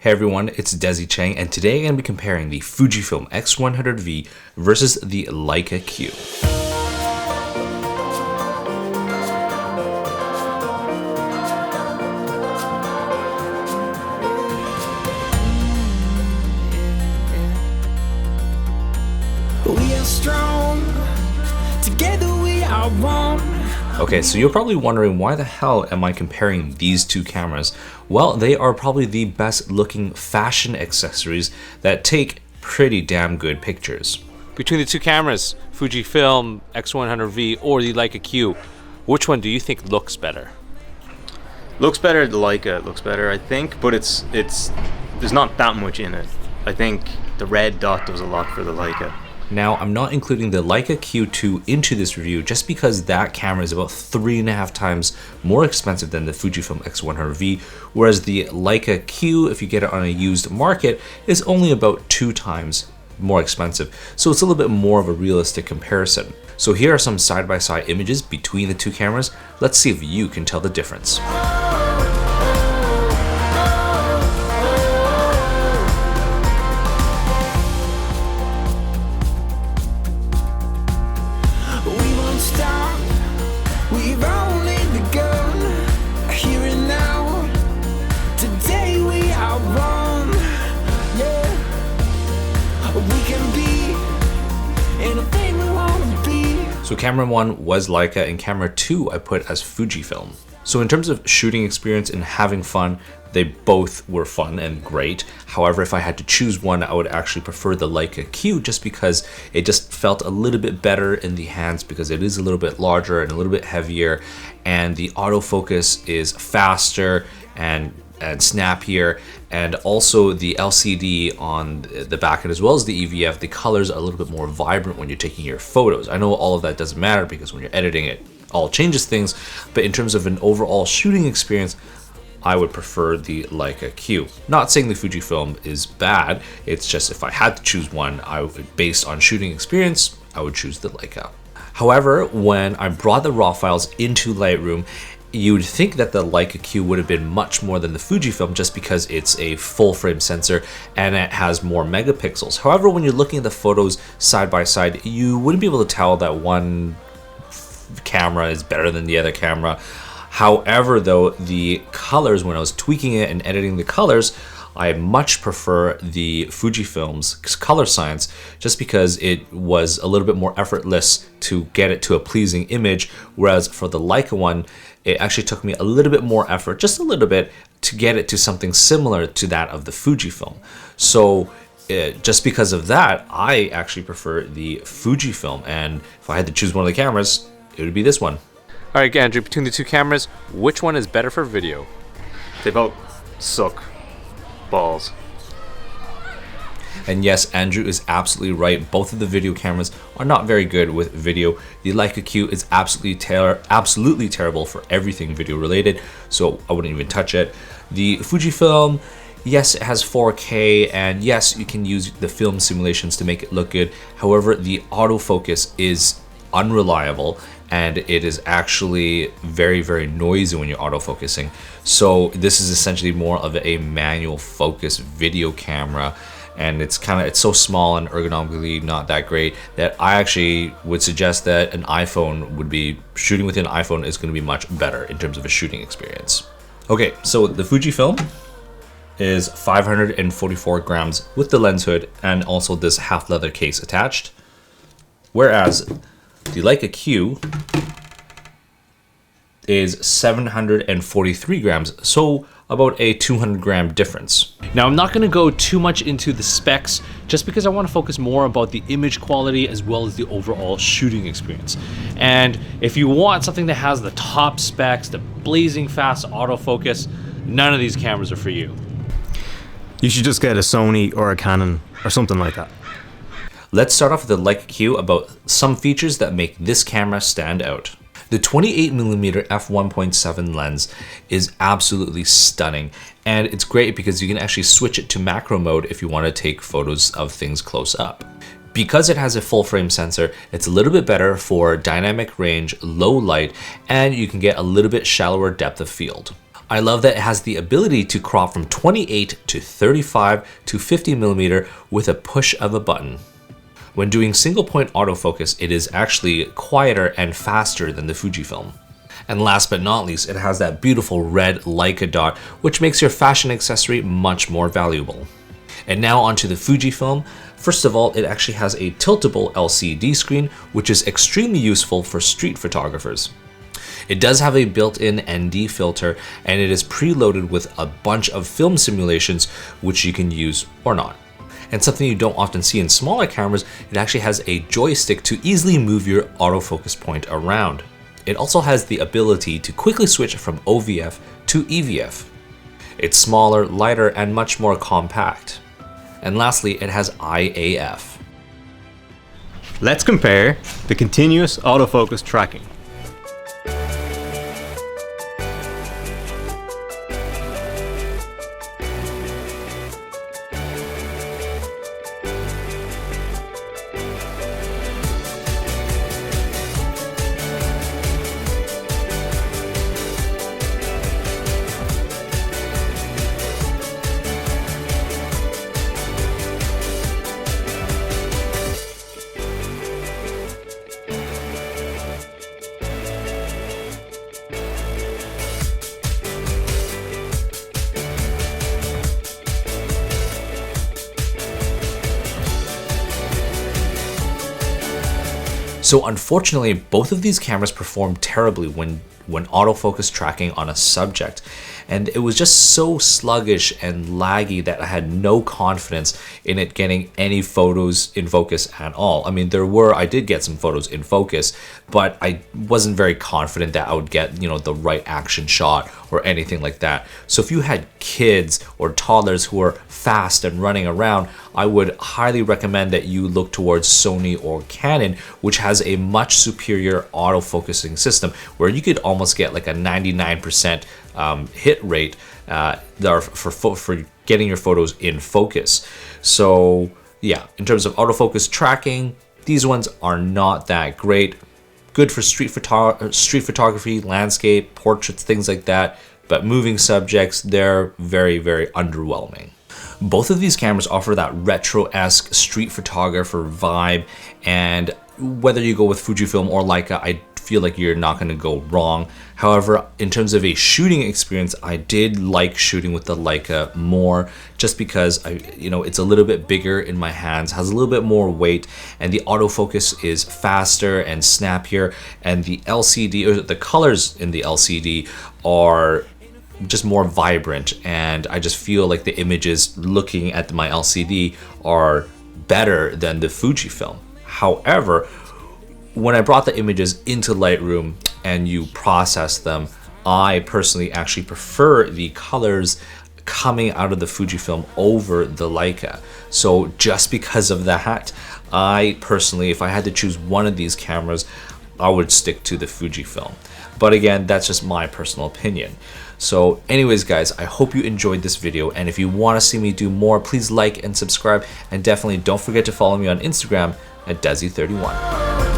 Hey everyone, it's Desy Cheng, and today I'm going to be comparing the Fujifilm X100V versus the Leica Q. We are strong, together we are one. Okay, so you're probably wondering why the hell am I comparing these two cameras? Well, they are probably the best looking fashion accessories that take pretty damn good pictures. Between the two cameras, Fujifilm X100V or the Leica Q, which one do you think looks better? Looks better, the Leica looks better, I think, but it's there's not that much in it. I think the red dot does a lot for the Leica. Now, I'm not including the Leica Q2 into this review just because that camera is about 3.5 times more expensive than the Fujifilm X100V, whereas the Leica Q, if you get it on a used market, is only about 2 times more expensive. So it's a little bit more of a realistic comparison. So here are some side-by-side images between the two cameras. Let's see if you can tell the difference. We've only begun, here and now. Today we are one. Yeah, we can be anything we want to be. So camera 1 was Leica and camera 2 I put as Fujifilm. So in terms of shooting experience and having fun, they both were fun and great. However, if I had to choose one, I would actually prefer the Leica Q just because it just felt a little bit better in the hands because it is a little bit larger and a little bit heavier, and the autofocus is faster and snappier, and also the LCD on the back end as well as the EVF, the colors are a little bit more vibrant when you're taking your photos. I know all of that doesn't matter because when you're editing it all changes things, but in terms of an overall shooting experience, I would prefer the Leica Q. Not saying the Fujifilm is bad, it's just if I had to choose one, based on shooting experience, I would choose the Leica. However, when I brought the raw files into Lightroom, you'd think that the Leica Q would have been much more than the Fujifilm just because it's a full frame sensor and it has more megapixels. However, when you're looking at the photos side by side, you wouldn't be able to tell that one camera is better than the other camera. However, though, the colors, when I was tweaking it and editing the colors, I much prefer the Fujifilm's color science just because it was a little bit more effortless to get it to a pleasing image, whereas for the Leica one, it actually took me a little bit more effort, just a little bit, to get it to something similar to that of the Fujifilm. So just because of that, I actually prefer the Fujifilm, and if I had to choose one of the cameras, it would be this one. All right, Andrew, between the two cameras, which one is better for video? They both suck balls. And yes, Andrew is absolutely right. Both of the video cameras are not very good with video. The Leica Q is absolutely terrible for everything video related, so I wouldn't even touch it. The Fujifilm, yes, it has 4K, and yes, you can use the film simulations to make it look good. However, the autofocus is unreliable, and it is actually very, very noisy when you're autofocusing. So this is essentially more of a manual focus video camera, and it's so small and ergonomically not that great that I actually would suggest that shooting with an iPhone is going to be much better in terms of a shooting experience. Okay, so the Fujifilm is 544 grams with the lens hood and also this half leather case attached, whereas the Leica Q is 743 grams, so about a 200 gram difference. Now, I'm not going to go too much into the specs just because I want to focus more about the image quality as well as the overall shooting experience. And if you want something that has the top specs, the blazing fast autofocus, none of these cameras are for you. You should just get a Sony or a Canon or something like that. Let's start off with the Leica Q about some features that make this camera stand out. The 28mm f1.7 lens is absolutely stunning, and it's great because you can actually switch it to macro mode if you want to take photos of things close up. Because it has a full frame sensor, it's a little bit better for dynamic range, low light, and you can get a little bit shallower depth of field. I love that it has the ability to crop from 28 to 35 to 50mm with a push of a button. When doing single point autofocus, it is actually quieter and faster than the Fujifilm. And last but not least, it has that beautiful red Leica dot, which makes your fashion accessory much more valuable. And now onto the Fujifilm. First of all, it actually has a tiltable LCD screen, which is extremely useful for street photographers. It does have a built-in ND filter, and it is preloaded with a bunch of film simulations, which you can use or not. And something you don't often see in smaller cameras, it actually has a joystick to easily move your autofocus point around. It also has the ability to quickly switch from OVF to EVF. It's smaller, lighter, and much more compact. And lastly, it has IAF. Let's compare the continuous autofocus tracking. So unfortunately, both of these cameras perform terribly when autofocus tracking on a subject. And it was just so sluggish and laggy that I had no confidence in it getting any photos in focus at all. I mean, I did get some photos in focus, but I wasn't very confident that I would get, the right action shot or anything like that. So if you had kids or toddlers who are fast and running around, I would highly recommend that you look towards Sony or Canon, which has a much superior autofocusing system where you could almost get like a 99% hit rate for getting your photos in focus. So yeah, in terms of autofocus tracking, these ones are not that great. Good for street photography, landscape, portraits, things like that. But moving subjects, they're very, very underwhelming. Both of these cameras offer that retro-esque street photographer vibe, and whether you go with Fujifilm or Leica, I feel like you're not going to go wrong. However, in terms of a shooting experience, I did like shooting with the Leica more, just because it's a little bit bigger in my hands, has a little bit more weight, and the autofocus is faster and snappier, and the LCD, or the colors in the LCD, are just more vibrant, and I just feel like the images looking at my LCD are better than the Fujifilm. However, when I brought the images into Lightroom and you process them, I personally actually prefer the colors coming out of the Fujifilm over the Leica. So just because of that, I personally, if I had to choose one of these cameras, I would stick to the Fujifilm. But again, that's just my personal opinion. So anyways guys, I hope you enjoyed this video, and if you want to see me do more, please like and subscribe, and definitely don't forget to follow me on Instagram at Desy31.